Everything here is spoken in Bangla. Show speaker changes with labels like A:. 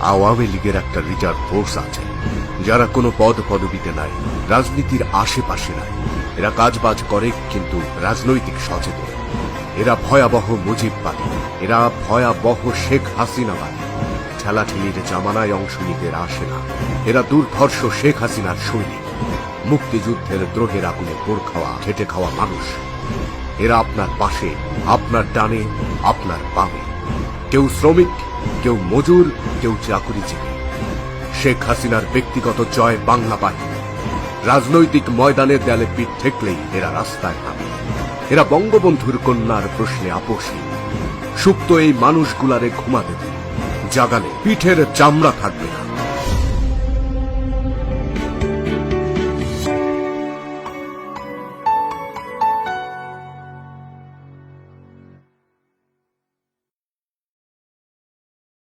A: আওয়ামী লীগের একটা রিজার্ভ ফোর্স আছে, যারা কোনো পদ পদবিতে নাই, রাজনীতির আশেপাশে নাই। এরা কাজবাজ করে কিন্তু রাজনৈতিক সচেতন। এরা ভয়াবহ মুজিববাদী, এরা ভয়াবহ শেখ হাসিনাবাদী। ঠেলাঠেলির জামানায় অংশ নিতে এরা আসে না। এরা দুর্ধর্ষ শেখ হাসিনার সৈনিক, মুক্তিযুদ্ধের দ্রোহের আগুনে পোড় খাওয়া, খেটে খাওয়া মানুষ। এরা আপনার পাশে, আপনার ডানে, আপনার বামে। কেউ শ্রমিক, কেউ মজুর, কেউ চাকুরিজীবী। শেখ হাসিনার ব্যক্তিগত জয় বাংলা বাহিনী। রাজনৈতিক ময়দানের দেয়ালে পিঠ ঠেকলেই এরা রাস্তায় নামে। এরা বঙ্গবন্ধুর কন্যার প্রশ্নে আপোষহীন। সুপ্ত এই মানুষগুলারে ঘুমাতে দিন, জাগালে পিঠের চামড়া থাকবে না।